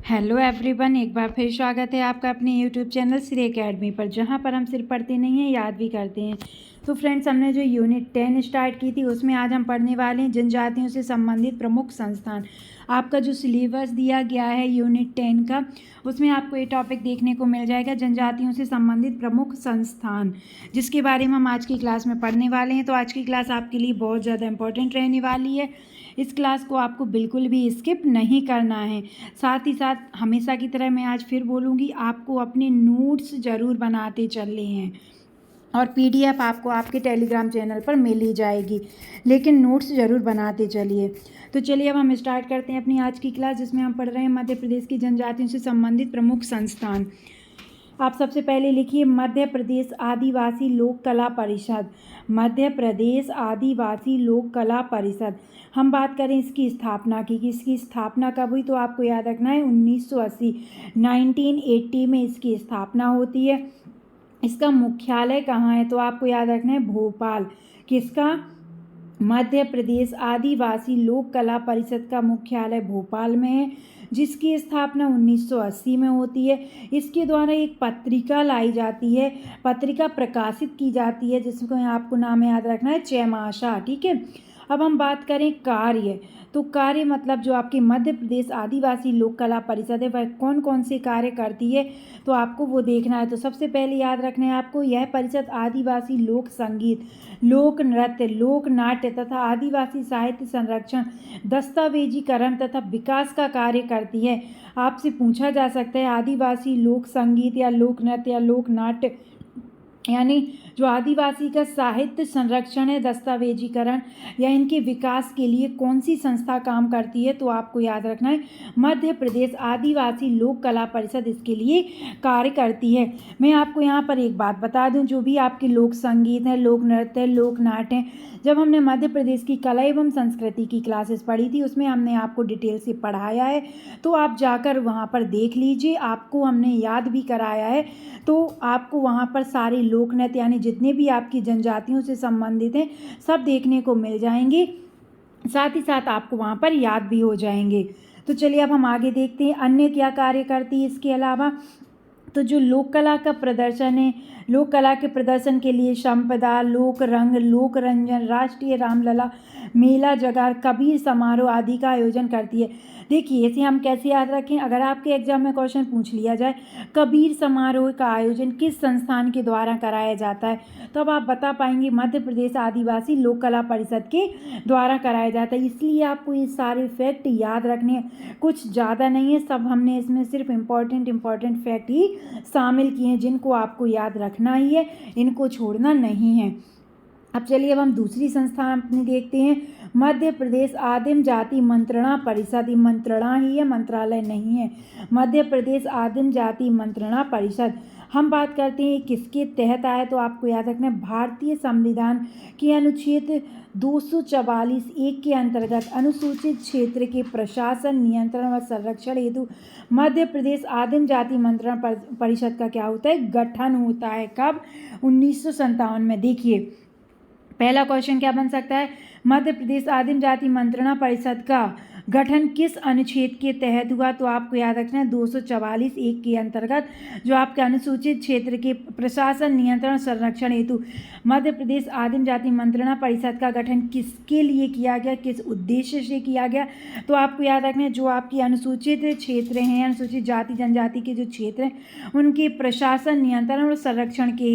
Hello everyone, एक बार फिर स्वागत है आपका अपने यूट्यूब चैनल श्री एकेडमी पर, जहां पर हम सिर्फ पढ़ते नहीं हैं, याद भी करते हैं। तो फ्रेंड्स, हमने जो यूनिट 10 स्टार्ट की थी उसमें आज हम पढ़ने वाले हैं जनजातियों से संबंधित प्रमुख संस्थान। आपका जो सिलेबस दिया गया है यूनिट 10 का, उसमें आपको ये टॉपिक देखने को मिल जाएगा, जनजातियों से संबंधित प्रमुख संस्थान, जिसके बारे में हम आज की क्लास में पढ़ने वाले हैं। तो आज की क्लास आपके लिए बहुत ज़्यादा इंपॉर्टेंट रहने वाली है। इस क्लास को आपको बिल्कुल भी स्किप नहीं करना है। साथ ही साथ हमेशा की तरह मैं आज फिर बोलूँगी, आपको अपने नोट्स ज़रूर बनाते चलने हैं और पीडीएफ आपको आपके टेलीग्राम चैनल पर मिल ही जाएगी, लेकिन नोट्स ज़रूर बनाते चलिए। तो चलिए अब हम स्टार्ट करते हैं अपनी आज की क्लास, जिसमें हम पढ़ रहे हैं मध्य प्रदेश की जनजातियों से संबंधित प्रमुख संस्थान। आप सबसे पहले लिखिए मध्य प्रदेश आदिवासी लोक कला परिषद। मध्य प्रदेश आदिवासी लोक कला परिषद। हम बात करें इसकी स्थापना की, कि इसकी स्थापना कब हुई, तो आपको याद रखना है 1980 1980 में इसकी स्थापना होती है। इसका मुख्यालय कहाँ है, तो आपको याद रखना है भोपाल। किसका? मध्य प्रदेश आदिवासी लोक कला परिषद का मुख्यालय भोपाल में है, जिसकी स्थापना 1980 में होती है। इसके द्वारा एक पत्रिका लाई जाती है, पत्रिका प्रकाशित की जाती है, जिसको आपको नाम याद रखना है चैमाशा। ठीक है। अब हम बात करें कार्य, तो कार्य मतलब जो आपकी मध्य प्रदेश आदिवासी लोक कला परिषद है, वह कौन कौन से कार्य करती है, तो आपको वो देखना है। तो सबसे पहले याद रखना है आपको, यह परिषद आदिवासी लोक संगीत, लोक नृत्य, लोक नाट्य तथा आदिवासी साहित्य संरक्षण, दस्तावेजीकरण तथा विकास का कार्य करती है। आपसे पूछा जा सकता है आदिवासी लोक संगीत या लोक नृत्य या लोक नाट्य, यानी जो आदिवासी का साहित्य संरक्षण है, दस्तावेजीकरण या इनके विकास के लिए कौन सी संस्था काम करती है, तो आपको याद रखना है मध्य प्रदेश आदिवासी लोक कला परिषद इसके लिए कार्य करती है। मैं आपको यहाँ पर एक बात बता दूँ, जो भी आपके लोक संगीत है, लोक नृत्य, लोक नाट्य है, जब हमने मध्य प्रदेश की कला एवं संस्कृति की क्लासेस पढ़ी थी, उसमें हमने आपको डिटेल से पढ़ाया है, तो आप जाकर वहाँ पर देख लीजिए। आपको हमने याद भी कराया है, तो आपको वहाँ पर सारे लोक नृत्य यानी जितने भी आपकी जनजातियों से संबंधित हैं, सब देखने को मिल जाएंगे। साथ ही साथ आपको वहाँ पर याद भी हो जाएंगे। तो चलिए अब हम आगे देखते हैं अन्य क्या कार्य करती है इसके अलावा। तो जो लोक कला का प्रदर्शन है, लोक कला के प्रदर्शन के लिए संपदा, लोक रंग, लोक रंजन, राष्ट्रीय रामलला, मेला, जगार, कबीर समारोह आदि का आयोजन करती है। देखिए इसे हम कैसे याद रखें, अगर आपके एग्जाम में क्वेश्चन पूछ लिया जाए कबीर समारोह का आयोजन किस संस्थान के द्वारा कराया जाता है, तो अब आप बता पाएंगे मध्य प्रदेश आदिवासी लोक कला परिषद के द्वारा कराया जाता है। इसलिए आपको ये सारे फैक्ट याद रखने हैं, कुछ ज़्यादा नहीं है, सब हमने इसमें सिर्फ इम्पॉर्टेंट फैक्ट ही शामिल किए हैं, जिनको आपको याद रखना ही है, इनको छोड़ना नहीं है। अब चलिए अब हम दूसरी संस्था अपनी देखते हैं, मध्य प्रदेश आदिम जाति मंत्रणा परिषद। ये मंत्रणा ही है, मंत्रालय नहीं है। मध्य प्रदेश आदिम जाति मंत्रणा परिषद। हम बात करते हैं किसके तहत आए, तो आपको याद रखना है भारतीय संविधान के अनुच्छेद 244(1) के अंतर्गत अनुसूचित क्षेत्र के प्रशासन, नियंत्रण व संरक्षण हेतु मध्य प्रदेश आदिम जाति मंत्रणा परिषद का क्या होता है, गठन होता है। कब? 1957 में। देखिए पहला क्वेश्चन क्या बन सकता है, मध्य प्रदेश आदिम जाति मंत्रणा परिषद का गठन किस अनुच्छेद के तहत हुआ, तो आपको याद रखना है 244(1) के अंतर्गत, जो आपके अनुसूचित क्षेत्र के प्रशासन, नियंत्रण, संरक्षण हेतु मध्य प्रदेश आदिम जाति मंत्रणा परिषद का गठन किसके लिए किया गया, किस उद्देश्य से किया गया, तो आपको याद रखना है जो आपकी अनुसूचित क्षेत्र हैं, अनुसूचित जाति जनजाति के जो क्षेत्र हैं, उनके प्रशासन, नियंत्रण और संरक्षण के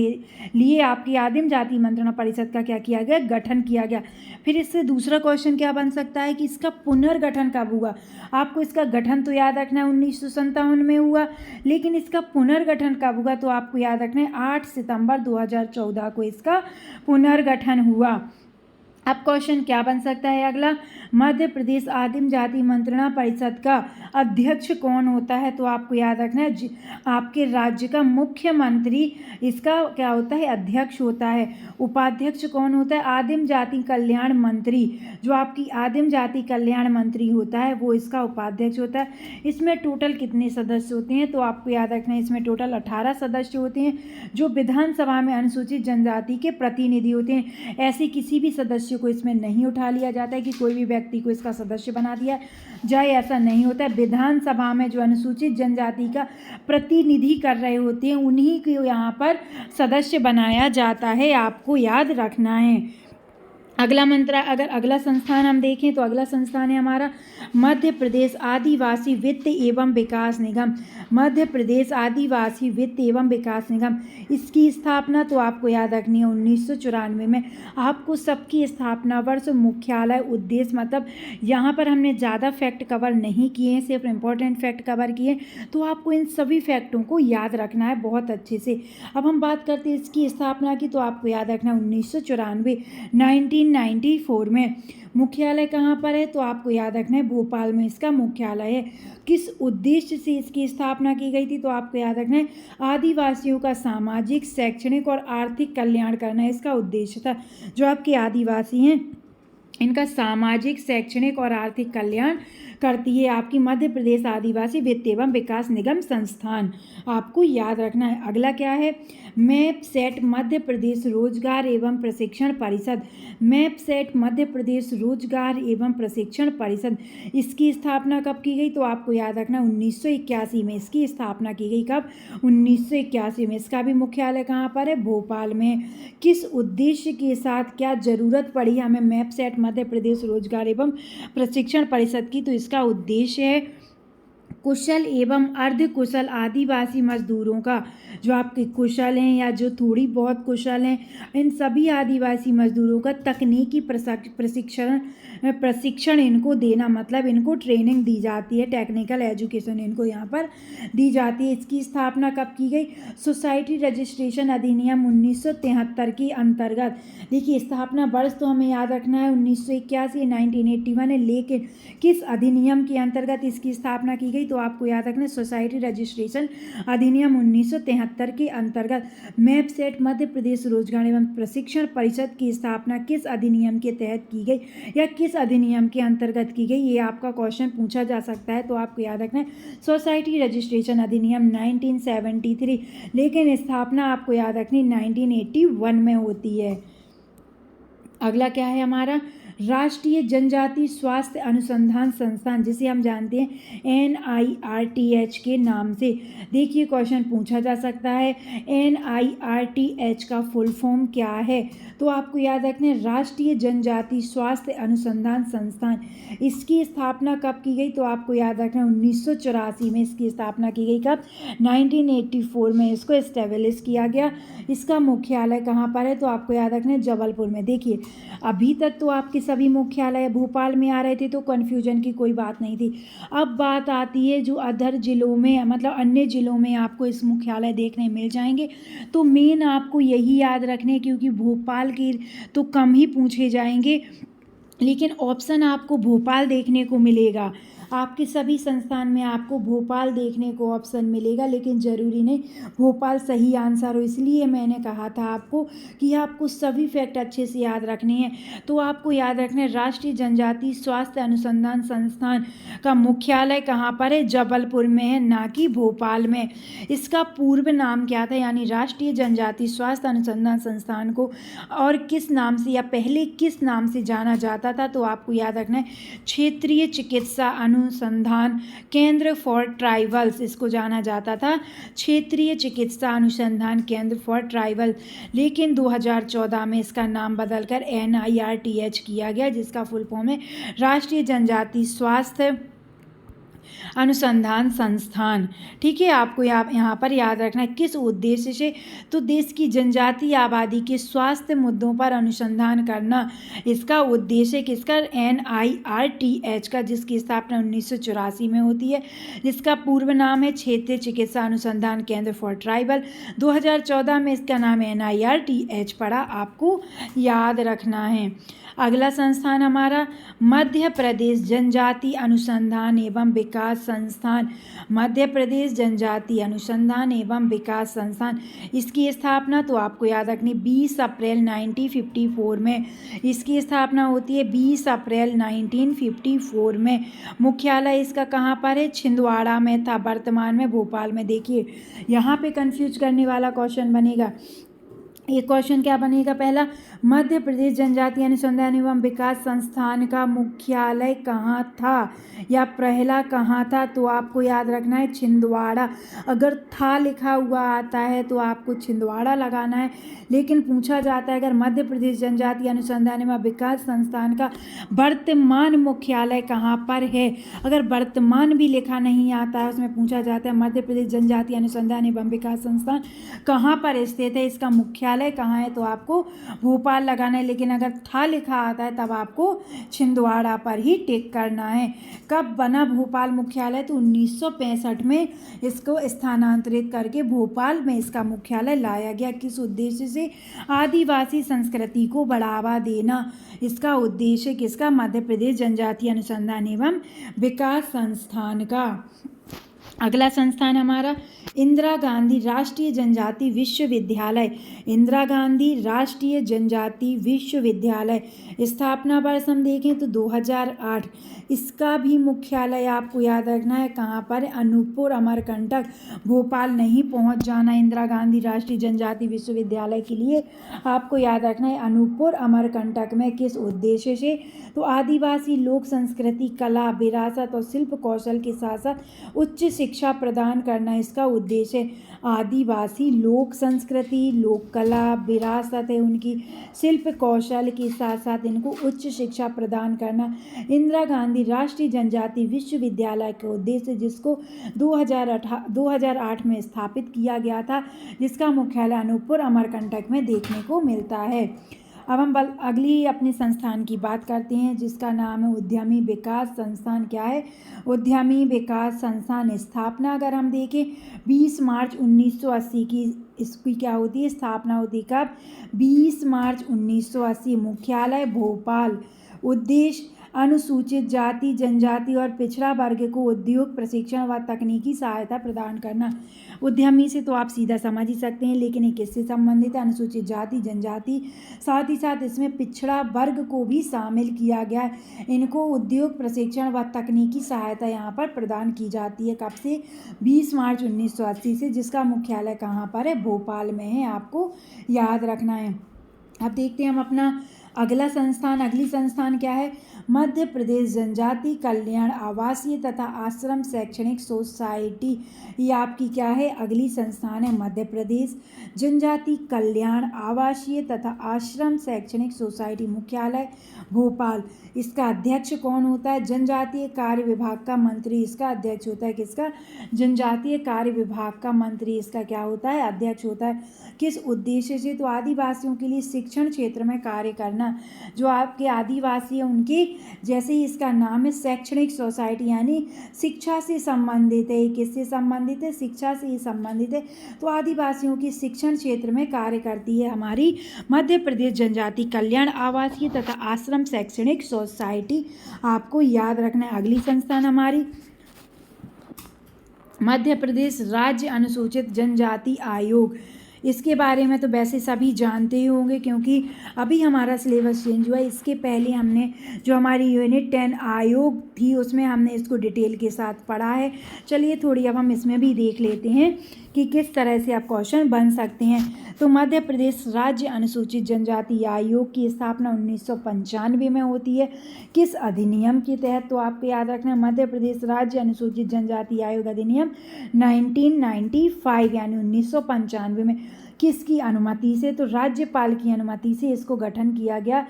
लिए आपकी आदिम जाति मंत्रणा परिषद का क्या किया गया, गठन किया गया। फिर इससे दूसरा क्वेश्चन क्या बन सकता है कि इसका पुनर्गठन कब हुआ। आपको इसका गठन तो याद रखना है 1957 में हुआ, लेकिन इसका पुनर्गठन कब हुआ, तो आपको याद रखना है 8 सितंबर 2014 को इसका पुनर्गठन हुआ। अब क्वेश्चन क्या बन सकता है अगला, मध्य प्रदेश आदिम जाति मंत्रणा परिषद का अध्यक्ष कौन होता है, तो आपको याद रखना है आपके राज्य का मुख्यमंत्री इसका क्या होता है, अध्यक्ष होता है। उपाध्यक्ष कौन होता है, आदिम जाति कल्याण मंत्री, जो आपकी आदिम जाति कल्याण मंत्री होता है वो इसका उपाध्यक्ष होता है। इसमें टोटल कितने सदस्य होते हैं, तो आपको याद रखना है इसमें टोटल 18 सदस्य होते हैं, जो विधानसभा में अनुसूचित जनजाति के प्रतिनिधि होते हैं। ऐसे किसी भी सदस्य सदस्य को इसमें नहीं उठा लिया जाता है कि कोई भी व्यक्ति को इसका सदस्य बना दिया जाए, ऐसा नहीं होता है। विधानसभा में जो अनुसूचित जनजाति का प्रतिनिधि कर रहे होते हैं उन्हीं को यहाँ पर सदस्य बनाया जाता है, आपको याद रखना है। अगला संस्थान हम देखें तो अगला संस्थान है हमारा मध्य प्रदेश आदिवासी वित्त एवं विकास निगम। मध्य प्रदेश आदिवासी वित्त एवं विकास निगम, इसकी स्थापना तो आपको याद रखनी है 1994 में। आपको सबकी स्थापना वर्ष, मुख्यालय, उद्देश्य, मतलब यहाँ पर हमने ज़्यादा फैक्ट कवर नहीं किए हैं, सिर्फ इम्पोर्टेंट फैक्ट कवर किए, तो आपको इन सभी फैक्टों को याद रखना है बहुत अच्छे से। अब हम बात करते हैं इसकी स्थापना की, तो आपको याद रखना 1994 1994 में। मुख्यालय कहाँ पर है, तो आपको याद रखना है भोपाल में इसका मुख्यालय है। किस उद्देश्य से इसकी स्थापना की गई थी, तो आपको याद रखना है आदिवासियों का सामाजिक, शैक्षणिक और आर्थिक कल्याण करना इसका उद्देश्य था। जो आपके आदिवासी हैं इनका सामाजिक, शैक्षणिक और आर्थिक कल्याण करती है आपकी मध्य प्रदेश आदिवासी वित्त एवं विकास निगम संस्थान, आपको याद रखना है। अगला क्या है, मैप सेट मध्य प्रदेश रोजगार एवं प्रशिक्षण परिषद। मैप सेट मध्य प्रदेश रोजगार एवं प्रशिक्षण परिषद, इसकी स्थापना कब की गई, तो आपको याद रखना 1981 में इसकी स्थापना की गई। कब, 1981 में। इसका भी मुख्यालय कहाँ पर है, भोपाल में। किस उद्देश्य के साथ, क्या जरूरत पड़ी हमें मैप सेट मध्य प्रदेश रोजगार एवं प्रशिक्षण परिषद की, तो इसका उद्देश्य है कुशल एवं अर्ध कुशल आदिवासी मजदूरों का, जो आपके कुशल हैं या जो थोड़ी बहुत कुशल हैं, इन सभी आदिवासी मजदूरों का तकनीकी प्रशिक्षण इनको देना, मतलब इनको ट्रेनिंग दी जाती है, टेक्निकल एजुकेशन इनको यहाँ पर दी जाती है। इसकी स्थापना कब की गई, सोसाइटी रजिस्ट्रेशन अधिनियम 1973 के अंतर्गत। देखिए स्थापना वर्ष तो हमें याद रखना है 1981 1981 है, लेकिन किस अधिनियम के अंतर्गत इसकी स्थापना की गई, तो आपको याद रखना सोसाइटी रजिस्ट्रेशन अधिनियम 1973 के अंतर्गत। मैप सेट मध्य प्रदेश रोजगार एवं प्रशिक्षण परिषद की स्थापना किस अधिनियम के तहत की गई या किस अधिनियम के अंतर्गत की गई, ये आपका क्वेश्चन पूछा जा सकता है। तो आपको याद रखना है सोसाइटी रजिस्ट्रेशन अधिनियम 1973, लेकिन स्थापना आपको याद रखनी 1981 में होती है। अगला क्या है हमारा, राष्ट्रीय जनजाति स्वास्थ्य अनुसंधान संस्थान, जिसे हम जानते हैं NIRTH के नाम से। देखिए क्वेश्चन पूछा जा सकता है NIRTH का फुल फॉर्म क्या है, तो आपको याद रखना है राष्ट्रीय जनजाति स्वास्थ्य अनुसंधान संस्थान। इसकी स्थापना कब की गई, तो आपको याद रखना है 1984 में इसकी स्थापना की गई। कब, 1984 में इसको एस्टेब्लिश किया गया। इसका मुख्यालय कहाँ पर है, तो आपको याद रखना है जबलपुर में। देखिए अभी तक तो आपके सभी मुख्यालय भोपाल में आ रहे थे, तो कन्फ्यूजन की कोई बात नहीं थी। अब बात आती है जो अदर जिलों में, मतलब अन्य जिलों में आपको इस मुख्यालय देखने मिल जाएंगे, तो मेन आपको यही याद रखने, क्योंकि भोपाल के तो कम ही पूछे जाएंगे, लेकिन ऑप्शन आपको भोपाल देखने को मिलेगा। आपके सभी संस्थान में आपको भोपाल देखने को ऑप्शन मिलेगा, लेकिन ज़रूरी नहीं भोपाल सही आंसर हो। इसलिए मैंने कहा था आपको कि आपको सभी फैक्ट अच्छे से याद रखने हैं। तो आपको याद रखना है राष्ट्रीय जनजाति स्वास्थ्य अनुसंधान संस्थान का मुख्यालय कहाँ पर है, जबलपुर में है, ना कि भोपाल में। इसका पूर्व नाम क्या था, यानी राष्ट्रीय जनजाति स्वास्थ्य अनुसंधान संस्थान को और किस नाम से या पहले किस नाम से जाना जाता था, तो आपको याद रखना है क्षेत्रीय चिकित्सा अनुसंधान केंद्र फॉर ट्राइबल्स, इसको जाना जाता था क्षेत्रीय चिकित्सा अनुसंधान केंद्र फॉर ट्राइबल। लेकिन 2014 में इसका नाम बदलकर NIRTH किया गया, जिसका फुल फॉर्म है राष्ट्रीय जनजाति स्वास्थ्य अनुसंधान संस्थान। ठीक है, आपको यहाँ पर याद रखना है किस उद्देश्य से, तो देश की जनजातीय आबादी के स्वास्थ्य मुद्दों पर अनुसंधान करना इसका उद्देश्य किसका, NIRTH का, जिसकी स्थापना 1984 में होती है, जिसका पूर्व नाम है क्षेत्रीय चिकित्सा अनुसंधान केंद्र फॉर ट्राइबल। 2014 में इसका नाम NIRTH पड़ा, आपको याद रखना है। अगला संस्थान हमारा मध्य प्रदेश जनजाति अनुसंधान एवं विकास संस्थान। मध्य प्रदेश जनजाति अनुसंधान एवं विकास संस्थान, इसकी स्थापना तो आपको याद रखनी 20 अप्रैल 1954 में इसकी स्थापना होती है, 20 अप्रैल 1954 में। मुख्यालय इसका कहाँ पर है, छिंदवाड़ा में था, वर्तमान में भोपाल में। देखिए यहाँ पे कंफ्यूज करने वाला क्वेश्चन बनेगा, ये क्वेश्चन क्या बनेगा पहला, मध्य प्रदेश जनजाति अनुसंधान एवं विकास संस्थान का मुख्यालय कहाँ था या पहला कहाँ था, तो आपको याद रखना है छिंदवाड़ा। अगर था लिखा हुआ आता है तो आपको छिंदवाड़ा लगाना है, लेकिन पूछा जाता है अगर मध्य प्रदेश जनजाति अनुसंधान एवं विकास संस्थान का वर्तमान मुख्यालय कहाँ पर है, अगर वर्तमान भी लिखा नहीं आता है उसमें पूछा जाता है मध्य प्रदेश जनजाति अनुसंधान एवं विकास संस्थान कहाँ पर स्थित है, इसका मुख्यालय कहाँ है, तो आपको भोपाल लगाना है। लेकिन अगर था लिखा आता है तब आपको छिंदवाड़ा पर ही टिक करना है। कब बना भोपाल मुख्यालय, तो 1965 में इसको स्थानांतरित करके भोपाल में इसका मुख्यालय लाया गया। किस उद्देश्य से, आदिवासी संस्कृति को बढ़ावा देना, इसका उद्देश्य किसका, मध्य प्रदेश जनजाति अनुसंधान एवं विकास संस्थान का। अगला संस्थान हमारा इंदिरा गांधी राष्ट्रीय जनजाति विश्वविद्यालय। इंदिरा गांधी राष्ट्रीय जनजाति विश्वविद्यालय स्थापना वर्ष हम देखें तो 2008। इसका भी मुख्यालय आपको याद रखना है कहाँ पर, अनूपपुर अमरकंटक। भोपाल नहीं पहुँच जाना इंदिरा गांधी राष्ट्रीय जनजाति विश्वविद्यालय के लिए, आपको याद रखना है अनूपपुर अमरकंटक में। किस उद्देश्य से, तो आदिवासी लोक संस्कृति, कला, विरासत और शिल्प कौशल के साथ साथ उच्च शिक्षा प्रदान करना इसका उद्देश्य। आदिवासी लोक संस्कृति, लोक कला, विरासत है उनकी, शिल्प कौशल के साथ साथ इनको उच्च शिक्षा प्रदान करना इंदिरा गांधी राष्ट्रीय जनजाति विश्वविद्यालय के उद्देश्य, जिसको 2008 में स्थापित किया गया था, जिसका मुख्यालय अनूपपुर अमरकंटक में देखने को मिलता है। अब हम अगली अपने संस्थान की बात करते हैं जिसका नाम है उद्यमी विकास संस्थान। क्या है, उद्यमी विकास संस्थान। स्थापना अगर हम देखें 20 मार्च 1980 की इसकी क्या होती है, स्थापना होती है कब, 20 मार्च 1980। मुख्यालय भोपाल। उद्देश्य अनुसूचित जाति, जनजाति और पिछड़ा वर्ग को उद्योग, प्रशिक्षण व तकनीकी सहायता प्रदान करना। उद्यमी से तो आप सीधा समझ ही सकते हैं, लेकिन ये किससे संबंधित है, अनुसूचित जाति, जनजाति, साथ ही साथ इसमें पिछड़ा वर्ग को भी शामिल किया गया है। इनको उद्योग, प्रशिक्षण व तकनीकी सहायता यहाँ पर प्रदान की जाती है। कब से, 20 मार्च 1980 से, जिसका मुख्यालय कहाँ पर है, भोपाल में है, आपको याद रखना है। अब देखते हैं हम अपना अगला संस्थान। अगली संस्थान क्या है, मध्य प्रदेश जनजाति कल्याण आवासीय तथा आश्रम शैक्षणिक सोसाइटी। ये आपकी क्या है, अगली संस्थान है, मध्य प्रदेश जनजाति कल्याण आवासीय तथा आश्रम शैक्षणिक सोसाइटी। मुख्यालय भोपाल। इसका अध्यक्ष कौन होता है, जनजातीय कार्य विभाग का मंत्री इसका अध्यक्ष होता है। किसका, जनजातीय कार्य विभाग का मंत्री इसका क्या होता है, अध्यक्ष होता है। किस उद्देश्य से, तो आदिवासियों के लिए शिक्षण क्षेत्र में कार्य करना। जो आपके आदिवासी हैं उनकी, जैसे ही इसका नाम है शैक्षणिक सोसाइटी, यानी शिक्षा से संबंधित है। किससे संबंधित है, शिक्षा से ही संबंधित है। तो आदिवासियों की शिक्षण क्षेत्र में कार्य करती है हमारी मध्य प्रदेश जनजाति कल्याण आवासीय तथा आश्रम शैक्षणिक सोसाइटी, आपको याद रखना है। अगली संस्थान हमारी मध्य प्रदेश राज्य अनुसूचित जनजाति आयोग। इसके बारे में तो वैसे सभी जानते ही होंगे क्योंकि अभी हमारा सिलेबस चेंज हुआ है। इसके पहले हमने जो हमारी यूनिट 10 आयोग थी उसमें हमने इसको डिटेल के साथ पढ़ा है। चलिए थोड़ी अब हम इसमें भी देख लेते हैं कि किस तरह से आप क्वेश्चन बन सकते हैं। तो मध्य प्रदेश राज्य अनुसूचित जनजाति आयोग की स्थापना 1995 में होती है। किस अधिनियम के तहत, तो आपको याद रखना है मध्य प्रदेश राज्य अनुसूचित जनजाति आयोग अधिनियम 1995 यानी 1995 में। किसकी अनुमति से, तो राज्यपाल की अनुमति से इसको गठन किया गया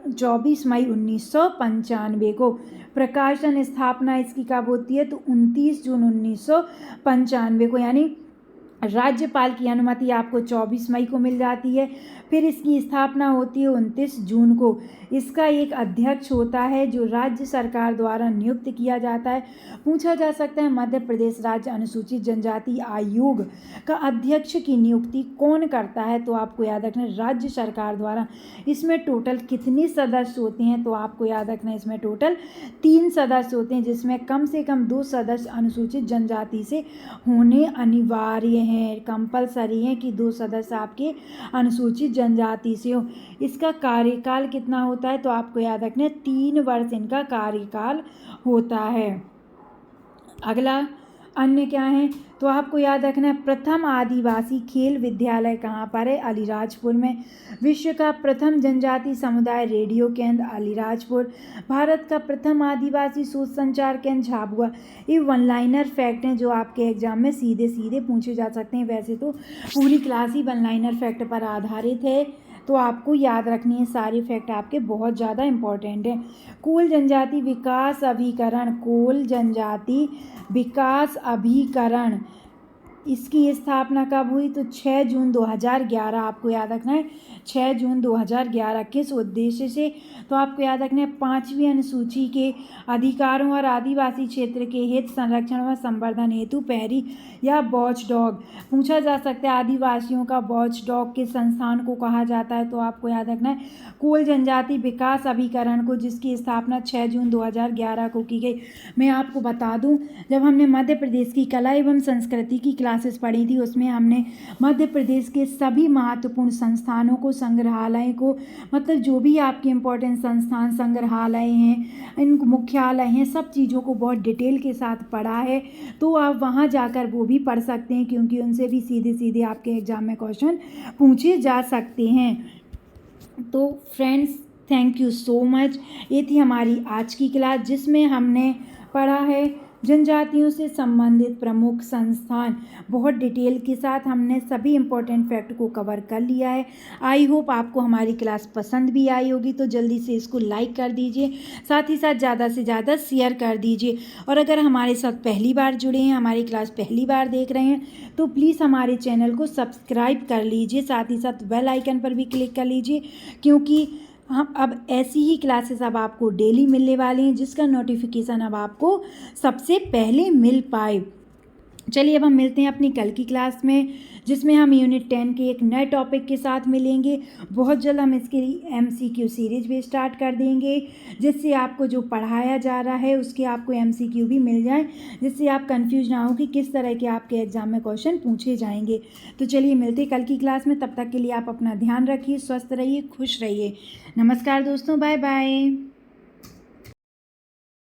24 मई 1995 को। प्रकाशन स्थापना इसकी कब होती है, तो 29 जून 1995 को, यानी राज्यपाल की अनुमति आपको 24 मई को मिल जाती है। फिर इसकी स्थापना होती है 29 जून को। इसका एक अध्यक्ष होता है जो राज्य सरकार द्वारा नियुक्त किया जाता है। पूछा जा सकता है मध्य प्रदेश राज्य अनुसूचित जनजाति आयोग का अध्यक्ष की नियुक्ति कौन करता है, तो आपको याद रखना है राज्य सरकार द्वारा। इसमें टोटल कितने सदस्य होते हैं, तो आपको याद रखना है इसमें टोटल 3 सदस्य होते हैं, जिसमें कम से कम 2 सदस्य अनुसूचित जनजाति से होने अनिवार्य हैं। कंपलसरी है कि 2 सदस्य आपके अनुसूचित जनजाति से हो। इसका कार्यकाल कितना होता है, तो आपको याद रखना है 3 वर्ष इनका कार्यकाल होता है। अगला अन्य क्या है, तो आपको याद रखना है प्रथम आदिवासी खेल विद्यालय कहाँ पर है, अलीराजपुर में। विश्व का प्रथम जनजाति समुदाय रेडियो केंद्र अलीराजपुर। भारत का प्रथम आदिवासी सूचना संचार केंद्र झाबुआ। ये वन लाइनर फैक्ट हैं जो आपके एग्जाम में सीधे सीधे पूछे जा सकते हैं। वैसे तो पूरी क्लास ही वन लाइनर फैक्ट पर आधारित है, तो आपको याद रखनी है, सारे फैक्ट आपके बहुत ज़्यादा इम्पोर्टेंट हैं। कोल जनजाति विकास अभिकरण, कोल जनजाति विकास अभिकरण, इसकी स्थापना कब हुई? तो 6 जून 2011। आपको याद रखना है 6 जून 2011। किस उद्देश्य से? तो आपको याद रखना है 5वीं अनुसूची के अधिकारों और आदिवासी क्षेत्र के हित संरक्षण व संवर्धन हेतु पैरी या वॉच डॉग पूछा जा सकता है। आदिवासियों का वॉच डॉग के संस्थान को कहा जाता है? तो आपको याद रखना है कोल जनजाति विकास अभिकरण को, जिसकी स्थापना 6 जून 2011 को की गई। मैं आपको बता दूं, जब हमने मध्य प्रदेश की कला एवं संस्कृति की क्लासेस पढ़ी थी, उसमें हमने मध्य प्रदेश के सभी महत्वपूर्ण संस्थानों को, संग्रहालय को, मतलब जो भी आपके इम्पोर्टेंट संस्थान, संग्रहालय हैं, इन मुख्यालय हैं, सब चीज़ों को बहुत डिटेल के साथ पढ़ा है। तो आप वहाँ जाकर वो भी पढ़ सकते हैं, क्योंकि उनसे भी सीधे सीधे आपके एग्जाम में क्वेश्चन पूछे जा सकते हैं। तो friends, thank you so much. ये थी हमारी आज की क्लास, जिसमें हमने पढ़ा है जनजातियों से संबंधित प्रमुख संस्थान। बहुत डिटेल के साथ हमने सभी इम्पोर्टेंट फैक्ट को कवर कर लिया है। आई होप आपको हमारी क्लास पसंद भी आई होगी, तो जल्दी से इसको लाइक कर दीजिए, साथ ही साथ ज़्यादा से ज़्यादा शेयर कर दीजिए। और अगर हमारे साथ पहली बार जुड़े हैं, हमारी क्लास पहली बार देख रहे हैं, तो प्लीज़ हमारे चैनल को सब्सक्राइब कर लीजिए, साथ ही साथ बेल आइकन पर भी क्लिक कर लीजिए, क्योंकि हम अब ऐसी ही क्लासेस अब आपको डेली मिलने वाली हैं, जिसका नोटिफिकेशन अब आपको सबसे पहले मिल पाए। चलिए अब हम मिलते हैं अपनी कल की क्लास में, जिसमें हम यूनिट 10 के एक नए टॉपिक के साथ मिलेंगे। बहुत जल्द हम इसके MCQ सीरीज भी स्टार्ट कर देंगे, जिससे आपको जो पढ़ाया जा रहा है उसके आपको MCQ भी मिल जाए, जिससे आप कंफ्यूज ना हो कि किस तरह के आपके एग्जाम में क्वेश्चन पूछे जाएंगे। तो चलिए मिलते हैं कल की क्लास में, तब तक के लिए आप अपना ध्यान रखिए, स्वस्थ रहिए, खुश रहिए। नमस्कार दोस्तों, बाय बाय।